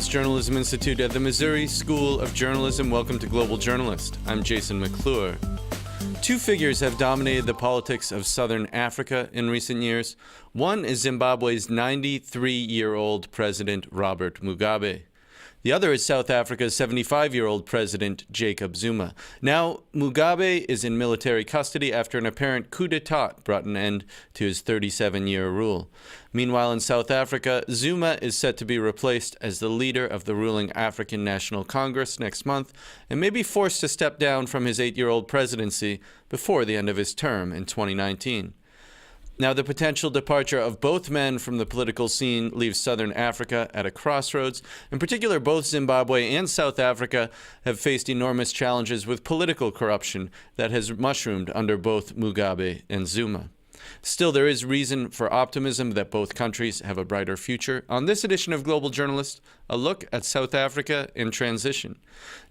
World's Journalism Institute at the Missouri School of Journalism. Welcome to Global Journalist. I'm Jason McClure. Two figures have dominated the politics of southern Africa in recent years. One is Zimbabwe's 93-year-old President Robert Mugabe. The other is South Africa's 75-year-old President Jacob Zuma. Now, Mugabe is in military custody after an apparent coup d'etat brought an end to his 37-year rule. Meanwhile, in South Africa, Zuma is set to be replaced as the leader of the ruling African National Congress next month and may be forced to step down from his 8-year-old presidency before the end of his term in 2019. Now, the potential departure of both men from the political scene leaves southern Africa at a crossroads. In particular, both Zimbabwe and South Africa have faced enormous challenges with political corruption that has mushroomed under both Mugabe and Zuma. Still, there is reason for optimism that both countries have a brighter future. On this edition of Global Journalist, a look at South Africa in transition.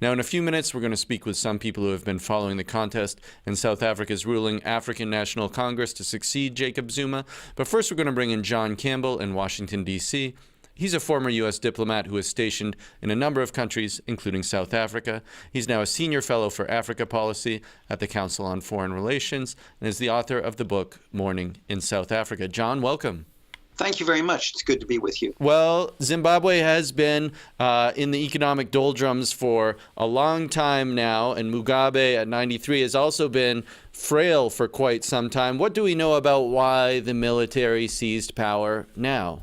Now, in a few minutes, we're going to speak with some people who have been following the contest in South Africa's ruling African National Congress to succeed Jacob Zuma. But first, we're going to bring in John Campbell in Washington, D.C. He's a former U.S. diplomat who is stationed in a number of countries, including South Africa. He's now a senior fellow for Africa policy at the Council on Foreign Relations and is the author of the book Morning in South Africa. John, welcome. Thank you very much. It's good to be with you. Well, Zimbabwe has been in the economic doldrums for a long time now, and Mugabe at 93 has also been frail for quite some time. What do we know about why the military seized power now?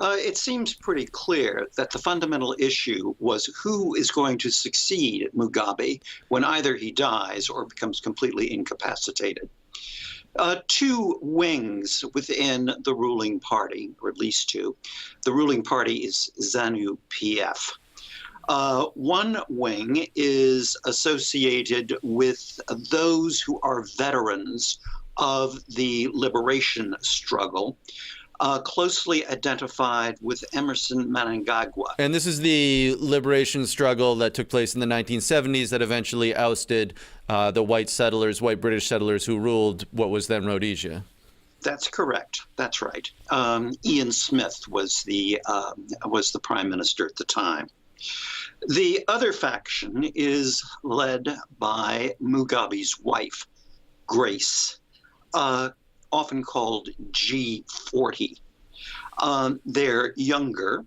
It seems pretty clear that the fundamental issue was who is going to succeed Mugabe when either he dies or becomes completely incapacitated. Two wings within the ruling party, or at least two. The ruling party is ZANU-PF. One wing is associated with those who are veterans of the liberation struggle, closely identified with Emerson Mnangagwa. And this is the liberation struggle that took place in the 1970s that eventually ousted the white British settlers who ruled what was then Rhodesia. That's correct. That's right. Ian Smith was the prime minister at the time. The other faction is led by Mugabe's wife, Grace, often called G40. They're younger.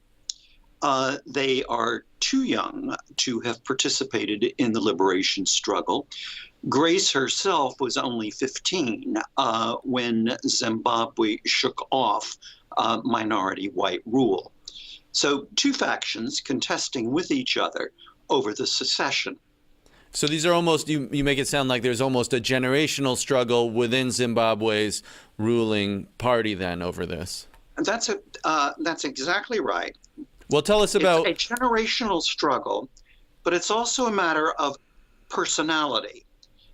They are too young to have participated in the liberation struggle. Grace herself was only 15 when Zimbabwe shook off minority white rule. So two factions contesting with each other over the secession. So these are almost, you make it sound like there's almost a generational struggle within Zimbabwe's ruling party then over this. That's exactly right. Well, tell us about... It's a generational struggle, but it's also a matter of personality.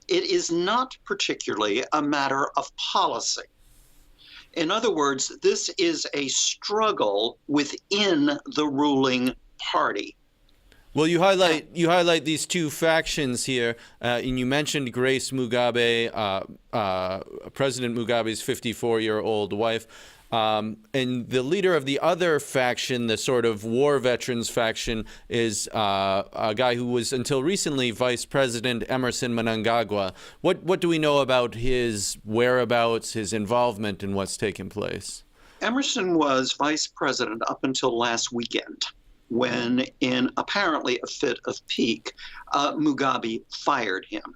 It is not particularly a matter of policy. In other words, this is a struggle within the ruling party. Well, you highlight these two factions here, and you mentioned Grace Mugabe, President Mugabe's 54-year-old wife, and the leader of the other faction, the sort of war veterans faction, is a guy who was until recently Vice President Emerson Mnangagwa. What do we know about his whereabouts, his involvement in what's taken place? Emerson was vice president up until last weekend, when, in apparently a fit of pique, Mugabe fired him.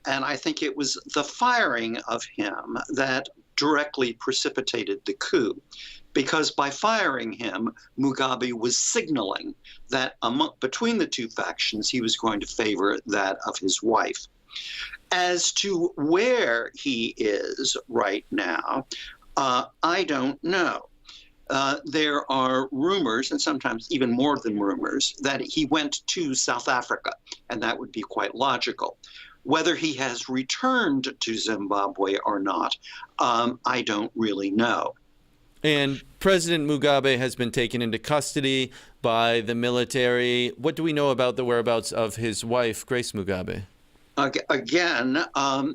And I think it was the firing of him that directly precipitated the coup, because by firing him, Mugabe was signaling that between the two factions, he was going to favor that of his wife. As to where he is right now, I don't know. There are rumors, and sometimes even more than rumors, that he went to South Africa, and that would be quite logical. Whether he has returned to Zimbabwe or not, I don't really know. And President Mugabe has been taken into custody by the military. What do we know about the whereabouts of his wife, Grace Mugabe? Again,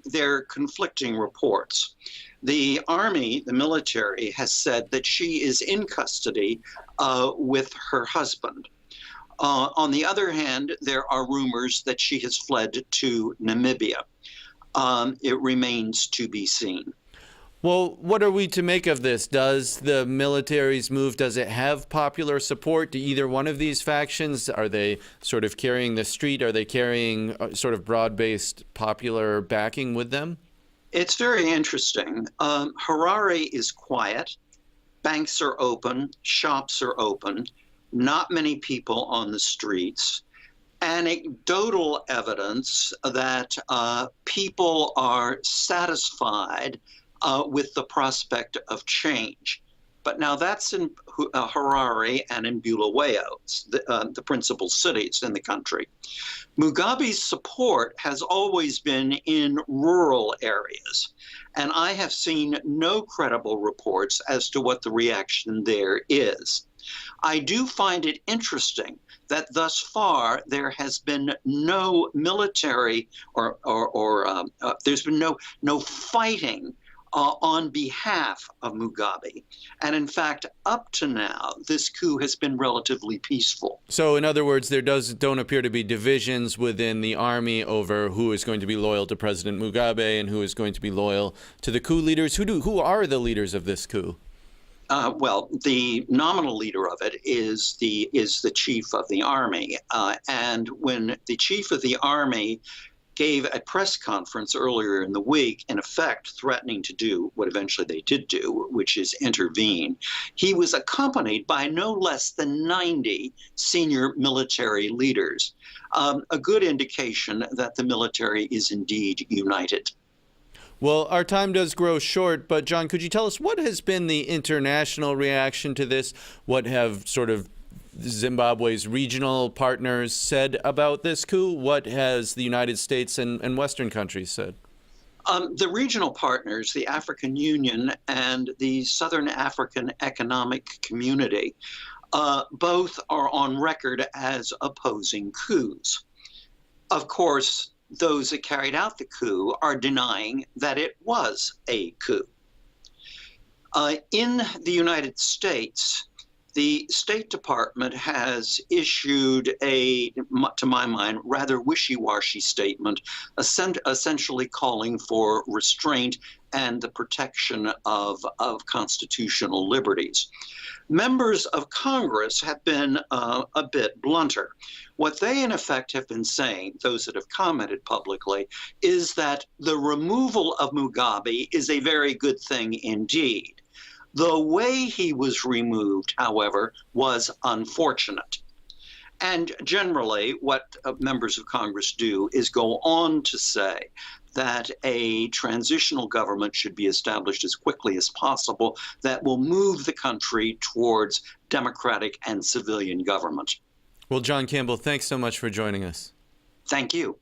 there are conflicting reports. The army, the military, has said that she is in custody with her husband. On the other hand, there are rumors that she has fled to Namibia. It remains to be seen. Well, what are we to make of this? Does the military's move, does it have popular support to either one of these factions? Are they sort of carrying the street? Are they carrying sort of broad-based popular backing with them? It's very interesting. Harare is quiet. Banks are open. Shops are open. Not many people on the streets. Anecdotal evidence that people are satisfied with the prospect of change. But now that's in Harare and in Bulawayo, the principal cities in the country. Mugabe's support has always been in rural areas, and I have seen no credible reports as to what the reaction there is. I do find it interesting that thus far there has been no military there's been no fighting on behalf of Mugabe. And in fact, up to now, this coup has been relatively peaceful. So in other words, there don't appear to be divisions within the army over who is going to be loyal to President Mugabe and who is going to be loyal to the coup leaders. Who are the leaders of this coup? Well, the nominal leader of it is the chief of the army. And when the chief of the army gave a press conference earlier in the week, in effect threatening to do what eventually they did do, which is intervene, he was accompanied by no less than 90 senior military leaders, a good indication that the military is indeed united. Well, our time does grow short, but John, could you tell us what has been the international reaction to this? What have sort of Zimbabwe's regional partners said about this coup? What has the United States and Western countries said? The regional partners, the African Union and the Southern African Economic Community, both are on record as opposing coups. Of course, those that carried out the coup are denying that it was a coup. In the United States, the State Department has issued a, to my mind, rather wishy-washy statement, essentially calling for restraint and the protection of constitutional liberties. Members of Congress have been a bit blunter. What they, in effect, have been saying, those that have commented publicly, is that the removal of Mugabe is a very good thing indeed. The way he was removed, however, was unfortunate. And generally, what members of Congress do is go on to say that a transitional government should be established as quickly as possible that will move the country towards democratic and civilian government. Well, John Campbell, thanks so much for joining us. Thank you.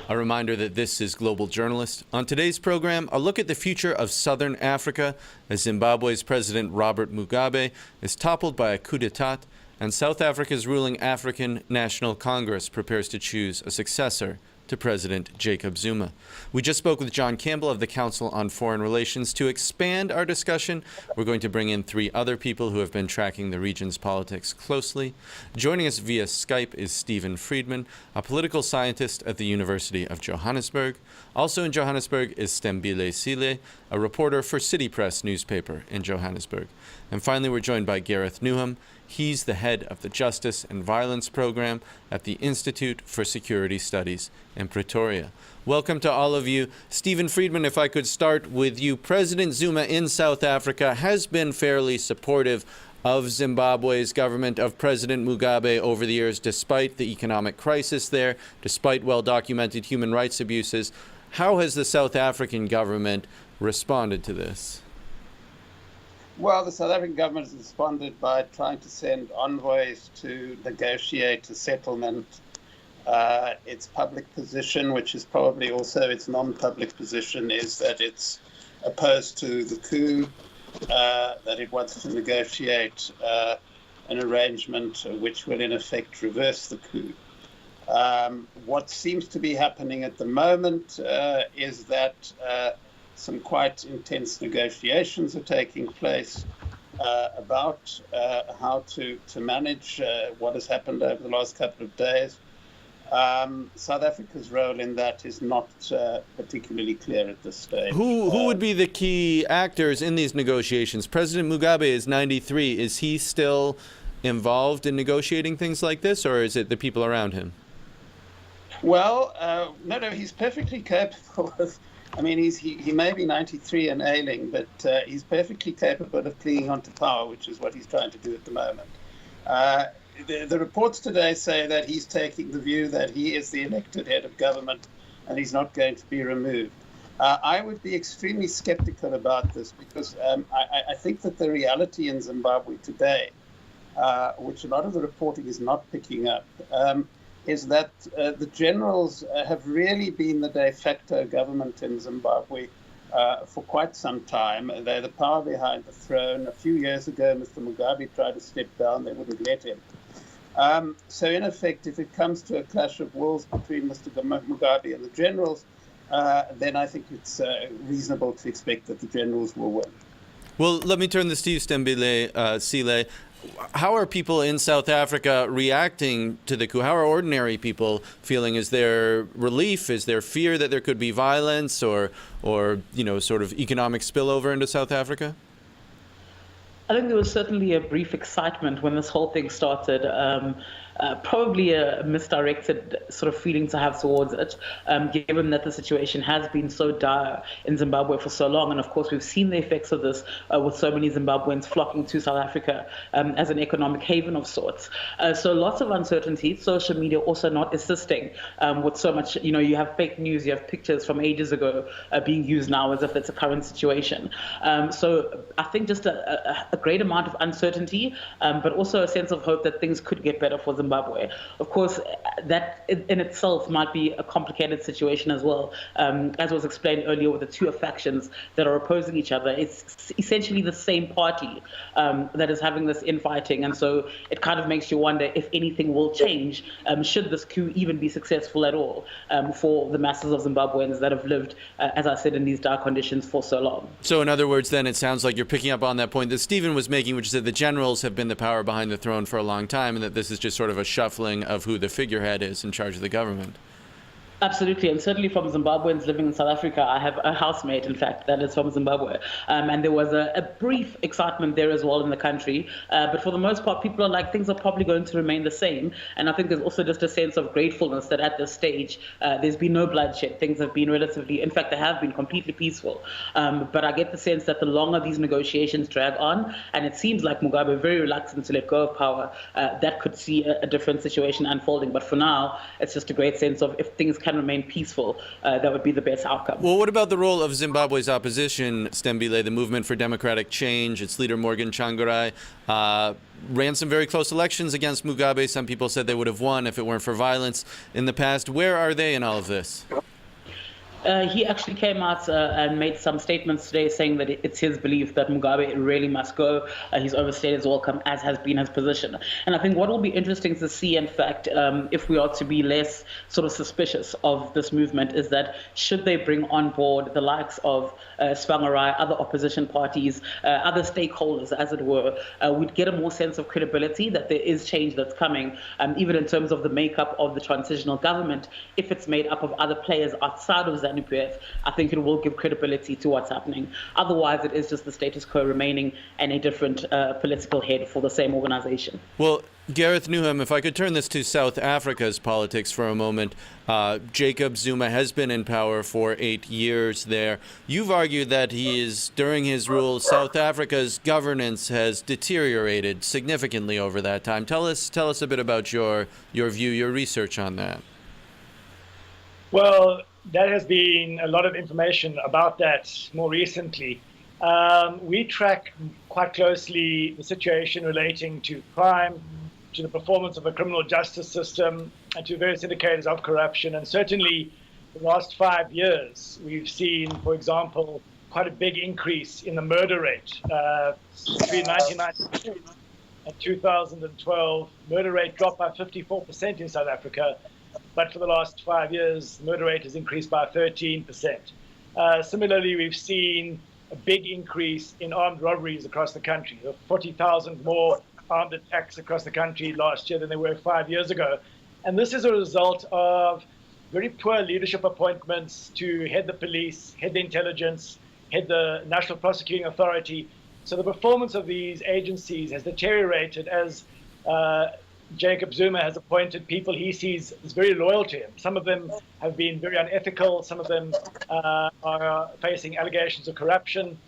A reminder that this is Global Journalist. On today's program, a look at the future of Southern Africa as Zimbabwe's President Robert Mugabe is toppled by a coup d'etat and South Africa's ruling African National Congress prepares to choose a successor to President Jacob Zuma. We just spoke with John Campbell of the Council on Foreign Relations. To expand our discussion, we're going to bring in three other people who have been tracking the region's politics closely. Joining us via Skype is Stephen Friedman, a political scientist at the University of Johannesburg. Also in Johannesburg is Stembile Sile, a reporter for City Press newspaper in Johannesburg. And finally, we're joined by Gareth Newham. He's the head of the Justice and Violence Program at the Institute for Security Studies in Pretoria. Welcome to all of you. Stephen Friedman, if I could start with you. President Zuma in South Africa has been fairly supportive of Zimbabwe's government, of President Mugabe over the years, despite the economic crisis there, despite well-documented human rights abuses. How has the South African government responded to this? Well, the South African government has responded by trying to send envoys to negotiate a settlement. Its public position, which is probably also its non-public position, is that it's opposed to the coup, that it wants to negotiate an arrangement which will in effect reverse the coup. What seems to be happening at the moment is that some quite intense negotiations are taking place about how to manage what has happened over the last couple of days. South Africa's role in that is not particularly clear at this stage. Who would be the key actors in these negotiations? President Mugabe is 93. Is he still involved in negotiating things like this, or is it the people around him? Well, no, he's perfectly capable of. I mean, he may be 93 and ailing, but he's perfectly capable of clinging on to power, which is what he's trying to do at the moment. The reports today say that he's taking the view that he is the elected head of government and he's not going to be removed. I would be extremely skeptical about this because I think that the reality in Zimbabwe today, which a lot of the reporting is not picking up, is that the generals have really been the de facto government in Zimbabwe for quite some time. They're the power behind the throne. A few years ago, Mr. Mugabe tried to step down. They wouldn't let him. So in effect, if it comes to a clash of wills between Mr. Mugabe and the generals, then I think it's reasonable to expect that the generals will win. Well, let me turn this to you, Sile. How are people in South Africa reacting to the coup? How are ordinary people feeling? Is there relief? Is there fear that there could be violence or sort of economic spillover into South Africa? I think there was certainly a brief excitement when this whole thing started. Probably a misdirected sort of feeling to have towards it, given that the situation has been so dire in Zimbabwe for so long. And of course, we've seen the effects of this with so many Zimbabweans flocking to South Africa as an economic haven of sorts. So lots of uncertainty, social media also not assisting with so much, you have fake news, you have pictures from ages ago being used now as if it's a current situation. So I think just a great amount of uncertainty, but also a sense of hope that things could get better for Zimbabwe. Of course, that in itself might be a complicated situation as well. As was explained earlier with the two factions that are opposing each other, it's essentially the same party that is having this infighting. And so it kind of makes you wonder if anything will change, should this coup even be successful at all for the masses of Zimbabweans that have lived, as I said, in these dire conditions for so long. So in other words, then, it sounds like you're picking up on that point that Stephen was making, which is that the generals have been the power behind the throne for a long time, and that this is just sort of a shuffling of who the figurehead is in charge of the government. Absolutely, and certainly from Zimbabweans living in South Africa, I have a housemate, in fact, that is from Zimbabwe. And there was a brief excitement there as well in the country. But for the most part, people are like, things are probably going to remain the same. And I think there's also just a sense of gratefulness that at this stage, there's been no bloodshed. Things have been relatively, in fact, they have been completely peaceful. But I get the sense that the longer these negotiations drag on, and it seems like Mugabe very reluctant to let go of power, that could see a different situation unfolding. But for now, it's just a great sense of if things can remain peaceful, that would be the best outcome. Well, what about the role of Zimbabwe's opposition, Stembile, the Movement for Democratic Change? Its leader, Morgan Tsvangirai, ran some very close elections against Mugabe. Some people said they would have won if it weren't for violence in the past. Where are they in all of this? He actually came out and made some statements today saying that it's his belief that Mugabe really must go. He's overstayed his welcome, as has been his position. And I think what will be interesting to see, in fact, if we are to be less sort of suspicious of this movement, is that should they bring on board the likes of Tsvangirai, other opposition parties, other stakeholders, as it were, we'd get a more sense of credibility that there is change that's coming, even in terms of the makeup of the transitional government. If it's made up of other players outside of ZANU-PF, I think it will give credibility to what's happening. Otherwise, it is just the status quo remaining and a different political head for the same organization. Well, Gareth Newham, if I could turn this to South Africa's politics for a moment. Jacob Zuma has been in power for 8 years there. You've argued that during his rule, South Africa's governance has deteriorated significantly over that time. Tell us a bit about your view, your research on that. Well, there has been a lot of information about that more recently. We track quite closely the situation relating to crime, to the performance of the criminal justice system, and to various indicators of corruption. And certainly the last 5 years, we've seen, for example, quite a big increase in the murder rate. Between 1992 and 2012, murder rate dropped by 54% in South Africa. but for the last 5 years, the murder rate has increased by 13%. Similarly, we've seen a big increase in armed robberies across the country. There were 40,000 more armed attacks across the country last year than there were 5 years ago. And this is a result of very poor leadership appointments to head the police, head the intelligence, head the National Prosecuting Authority. So the performance of these agencies has deteriorated as Jacob Zuma has appointed people he sees as very loyal to him. Some of them have been very unethical. Some of them are facing allegations of corruption.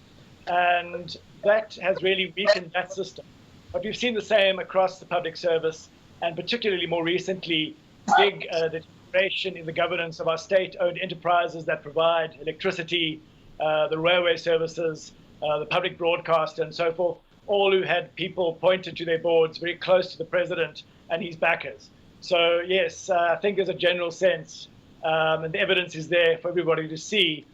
And that has really weakened that system. But we've seen the same across the public service, and particularly more recently, big deterioration in the governance of our state-owned enterprises that provide electricity, the railway services, the public broadcaster, and so forth, all who had people pointed to their boards very close to the president and his backers. So yes, I think there's a general sense, and the evidence is there for everybody to see,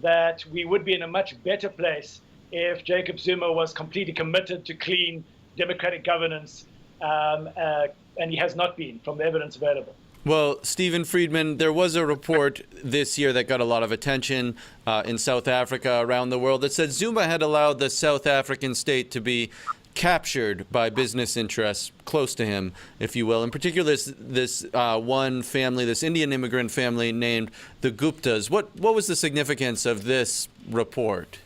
that we would be in a much better place if Jacob Zuma was completely committed to clean democratic governance, and he has not been, from the evidence available. Well, Stephen Friedman, there was a report this year that got a lot of attention in South Africa, around the world, that said Zuma had allowed the South African state to be captured by business interests close to him, if you will. In particular, this one family, this Indian immigrant family named the Guptas. What was the significance of this report?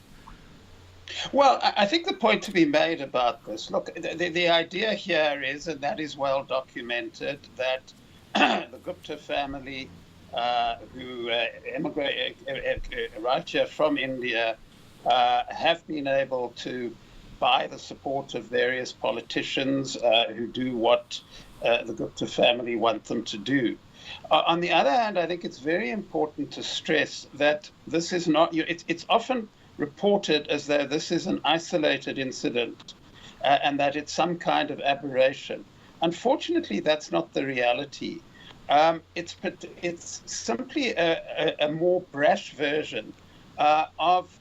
Well, I think the point to be made about this, look, the idea here is, and that is well documented, that the Gupta family, who emigrated right here from India, have been able to buy the support of various politicians who do what the Gupta family want them to do. On the other hand, I think it's very important to stress that this is not, it's often reported as though this is an isolated incident and that it's some kind of aberration. Unfortunately, that's not the reality. It's simply a more brash version of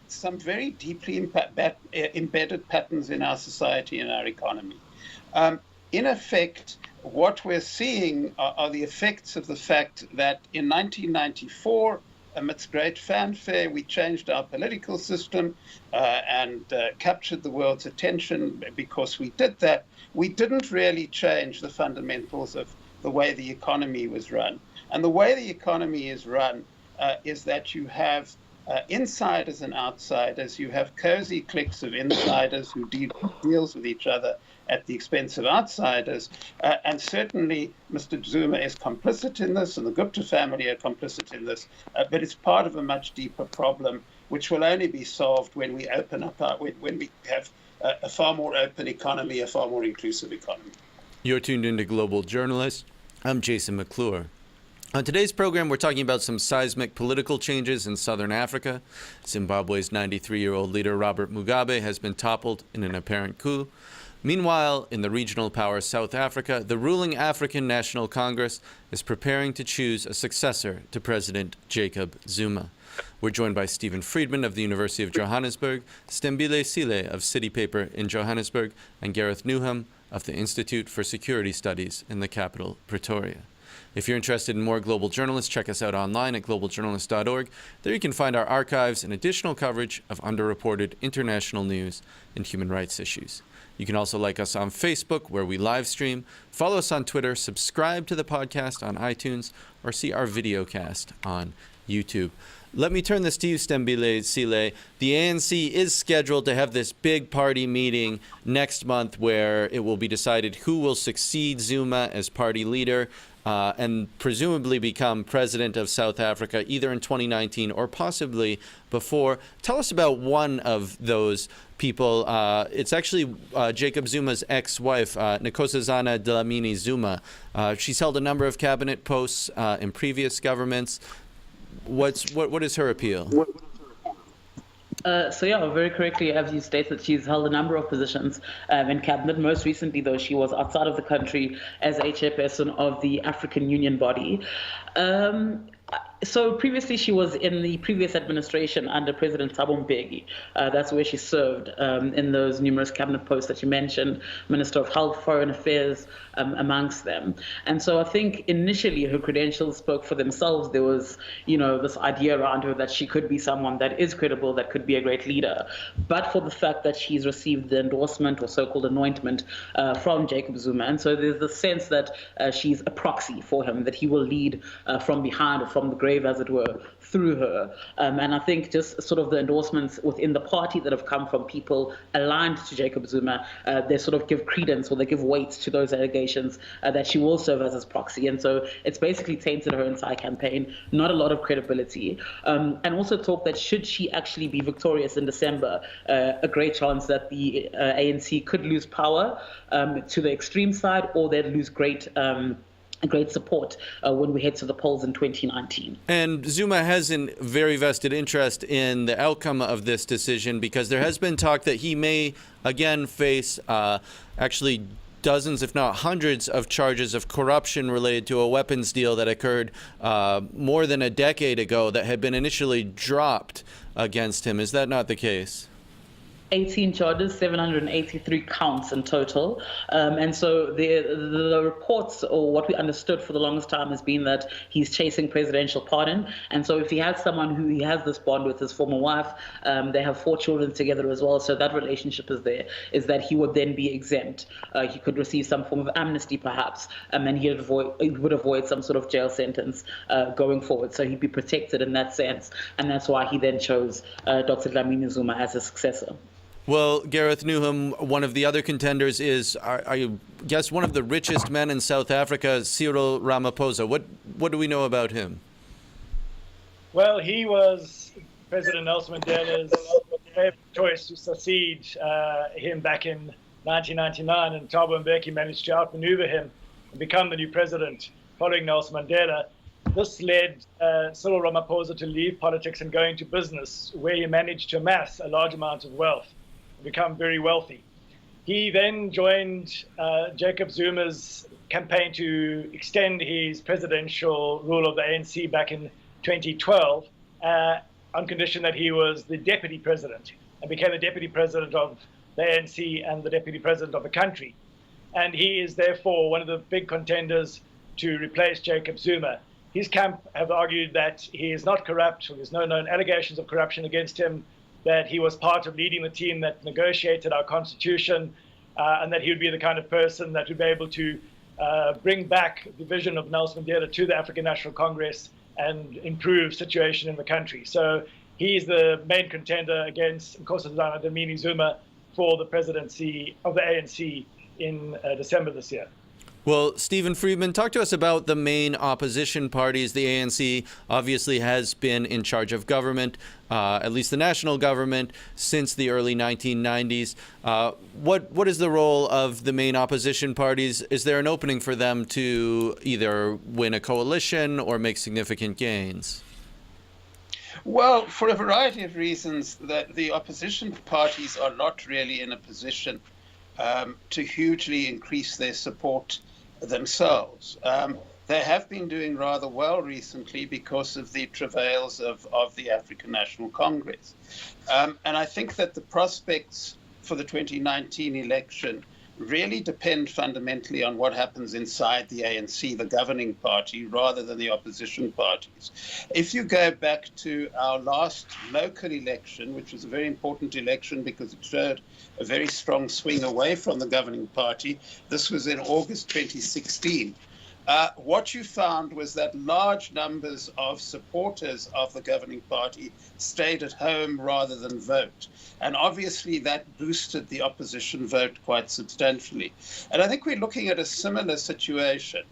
some very deeply embedded patterns in our society and our economy. In effect, what we're seeing are the effects of the fact that in 1994, amidst great fanfare, we changed our political system and captured the world's attention. Because we did that, we didn't really change the fundamentals of the way the economy was run. And the way the economy is run is that you have insiders and outsiders. You have cozy cliques of insiders who deals with each other at the expense of outsiders. And certainly Mr. Zuma is complicit in this, and the Gupta family are complicit in this. But it's part of a much deeper problem, which will only be solved when we open up when we have a far more open economy, a far more inclusive economy. You're tuned into Global Journalist. I'm Jason McClure. On today's program, we're talking about some seismic political changes in southern Africa. Zimbabwe's 93-year-old leader, Robert Mugabe, has been toppled in an apparent coup. Meanwhile, in the regional power South Africa, the ruling African National Congress is preparing to choose a successor to President Jacob Zuma. We're joined by Stephen Friedman of the University of Johannesburg, Stembile Sile of City Paper in Johannesburg, and Gareth Newham of the Institute for Security Studies in the capital, Pretoria. If you're interested in more Global Journalists, check us out online at globaljournalist.org. There you can find our archives and additional coverage of underreported international news and human rights issues. You can also like us on Facebook, where we live stream, follow us on Twitter, subscribe to the podcast on iTunes, or see our videocast on YouTube. Let me turn this to you, Stembile Sile. The ANC is scheduled to have this big party meeting next month where it will be decided who will succeed Zuma as party leader and presumably become president of South Africa either in 2019 or possibly before. Tell us about one of those people. It's actually Jacob Zuma's ex-wife, Nkosazana Dlamini-Zuma. She's held a number of cabinet posts in previous governments. What is her appeal? Very correctly, as you stated, she's held a number of positions in cabinet. Most recently, though, she was outside of the country as a chairperson of the African Union body. So previously she was in the previous administration under President Thabo Mbeki. That's where she served in those numerous cabinet posts that you mentioned, Minister of Health, Foreign Affairs, amongst them. And so I think initially her credentials spoke for themselves. There was, this idea around her that she could be someone that is credible, that could be a great leader. But for the fact that she's received the endorsement or so-called anointment from Jacob Zuma. And so there's the sense that she's a proxy for him, that he will lead from behind or from the grave, as it were, through her. And I think just sort of the endorsements within the party that have come from people aligned to Jacob Zuma, they sort of give credence or they give weight to those allegations that she will serve as his proxy. And so it's basically tainted her entire campaign, not a lot of credibility. And also talk that should she actually be victorious in December, a great chance that the ANC could lose power to the extreme side, or they'd lose great support when we head to the polls in 2019. And Zuma has a very vested interest in the outcome of this decision, because there has been talk that he may again face actually dozens, if not hundreds, of charges of corruption related to a weapons deal that occurred more than a decade ago that had been initially dropped against him. Is that not the case? 18 charges, 783 counts in total. And so the reports, or what we understood for the longest time, has been that he's chasing presidential pardon. And so if he has someone who he has this bond with, his former wife, they have 4 children together as well, so that relationship is there, is that he would then be exempt. He could receive some form of amnesty perhaps, and he would avoid some sort of jail sentence going forward. So he'd be protected in that sense. And that's why he then chose Dr. Dlamini-Zuma as his successor. Well, Gareth Newham, one of the other contenders is, I guess, one of the richest men in South Africa, Cyril Ramaphosa. What do we know about him? Well, he was President Nelson Mandela's favorite choice to succeed him back in 1999, and Thabo Mbeki managed to outmaneuver him and become the new president following Nelson Mandela. This led Cyril Ramaphosa to leave politics and go into business, where he managed to amass a large amount of wealth, become very wealthy. He then joined Jacob Zuma's campaign to extend his presidential rule of the ANC back in 2012 on condition that he was the deputy president, and became the deputy president of the ANC and the deputy president of the country. And he is therefore one of the big contenders to replace Jacob Zuma. His camp have argued that he is not corrupt, or there's no known allegations of corruption against him, that he was part of leading the team that negotiated our constitution, and that he would be the kind of person that would be able to bring back the vision of Nelson Mandela to the African National Congress and improve situation in the country. So he's the main contender against, of course, Dlamini-Zuma for the presidency of the ANC in December this year. Well, Stephen Friedman, talk to us about the main opposition parties. The ANC obviously has been in charge of government, at least the national government, since the early 1990s. What is the role of the main opposition parties? Is there an opening for them to either win a coalition or make significant gains? Well, for a variety of reasons, the opposition parties are not really in a position to hugely increase their support themselves. They have been doing rather well recently because of the travails of the African National Congress. And I think that the prospects for the 2019 election really depend fundamentally on what happens inside the ANC, the governing party, rather than the opposition parties. If you go back to our last local election, which was a very important election because it showed a very strong swing away from the governing party, this was in August 2016. What you found was that large numbers of supporters of the governing party stayed at home rather than vote. And obviously that boosted the opposition vote quite substantially. And I think we're looking at a similar situation.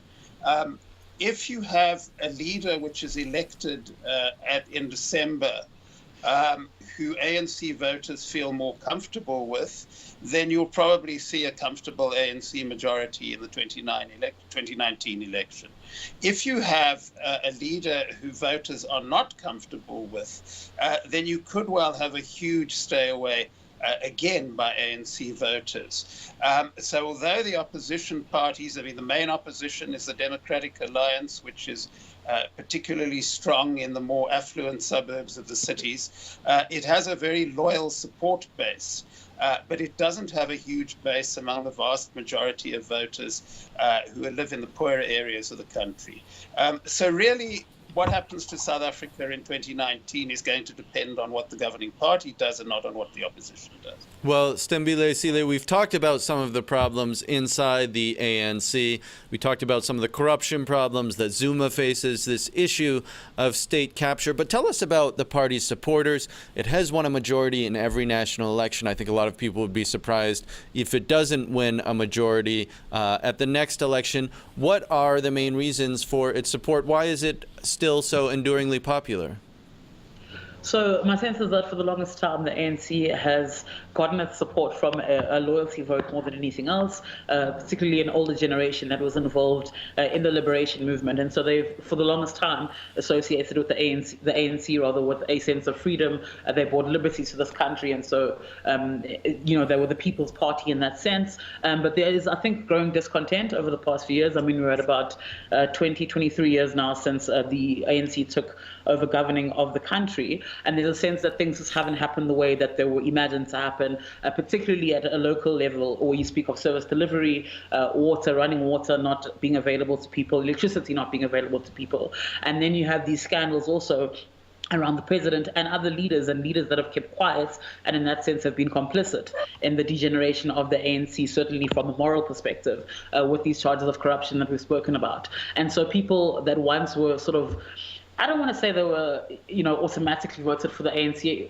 If you have a leader which is elected in December, who ANC voters feel more comfortable with, then you'll probably see a comfortable ANC majority in the 2019 election. If you have a leader who voters are not comfortable with, then you could well have a huge stay away again by ANC voters. So although the opposition parties, the main opposition is the Democratic Alliance, which is particularly strong in the more affluent suburbs of the cities. It has a very loyal support base, but it doesn't have a huge base among the vast majority of voters who live in the poorer areas of the country. So really, what happens to South Africa in 2019 is going to depend on what the governing party does and not on what the opposition does. Well, Stembile-Sile, we've talked about some of the problems inside the ANC. We talked about some of the corruption problems that Zuma faces, this issue of state capture. But tell us about the party's supporters. It has won a majority in every national election. I think a lot of people would be surprised if it doesn't win a majority at the next election. What are the main reasons for its support? Why is it still so enduringly popular? So my sense is that for the longest time, the ANC has gotten its support from a loyalty vote more than anything else, particularly an older generation that was involved in the liberation movement. And so they've, for the longest time, associated with the ANC rather with a sense of freedom. They brought liberty to this country. And so, they were the People's Party in that sense. But there is, I think, growing discontent over the past few years. I mean, we're at about 23 years now since the ANC took over governing of the country. And there's a sense that things just haven't happened the way that they were imagined to happen, particularly at a local level, or you speak of service delivery, running water not being available to people, electricity not being available to people. And then you have these scandals also around the president and other leaders that have kept quiet and in that sense have been complicit in the degeneration of the ANC, certainly from a moral perspective, with these charges of corruption that we've spoken about. And so people that once were sort of, I don't want to say they were, automatically voted for the ANC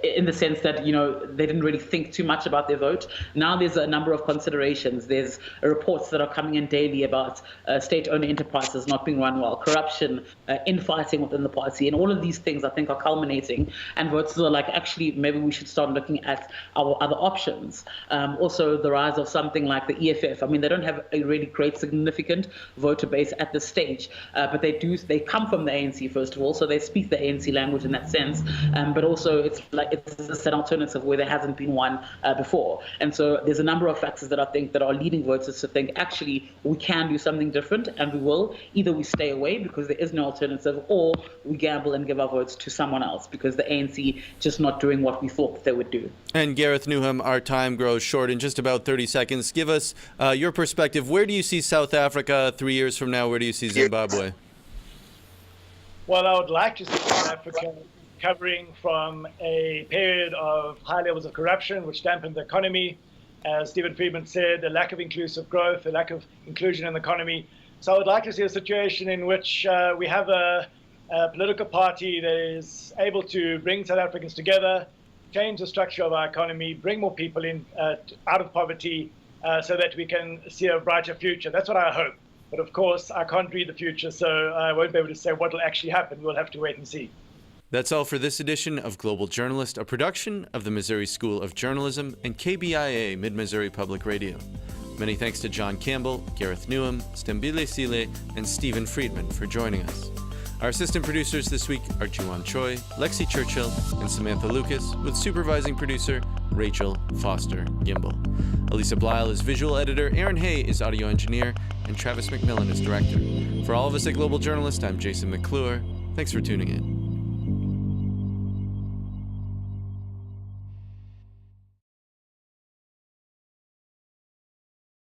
in the sense that, they didn't really think too much about their vote. Now there's a number of considerations. There's reports that are coming in daily about state-owned enterprises not being run well, corruption, infighting within the party, and all of these things I think are culminating. And voters are like, actually, maybe we should start looking at our other options. Also, the rise of something like the EFF. I mean, they don't have a really great, significant voter base at this stage, but they come from the ANC, first of all, so they speak the ANC language in that sense. But also, it's an alternative where there hasn't been one before. And so there's a number of factors that I think that are leading voters to think, actually, we can do something different, and we will. Either we stay away because there is no alternative, or we gamble and give our votes to someone else because the ANC just not doing what we thought that they would do. And Gareth Newham, our time grows short in just about 30 seconds. Give us your perspective. Where do you see South Africa 3 years from now? Where do you see Zimbabwe? Well, I would like to see South Africa recovering from a period of high levels of corruption, which dampened the economy. As Stephen Friedman said, a lack of inclusive growth, a lack of inclusion in the economy. So I would like to see a situation in which we have a political party that is able to bring South Africans together, change the structure of our economy, bring more people in out of poverty so that we can see a brighter future. That's what I hope. But of course, I can't read the future, so I won't be able to say what will actually happen. We'll have to wait and see. That's all for this edition of Global Journalist, a production of the Missouri School of Journalism and KBIA Mid-Missouri Public Radio. Many thanks to John Campbell, Gareth Newham, Stembile-Sile, and Stephen Friedman for joining us. Our assistant producers this week are Juan Choi, Lexi Churchill, and Samantha Lucas, with supervising producer Rachel Foster Gimbel. Elisa Blyle is visual editor, Aaron Hay is audio engineer, and Travis McMillan is director. For all of us at Global Journalist, I'm Jason McClure. Thanks for tuning in.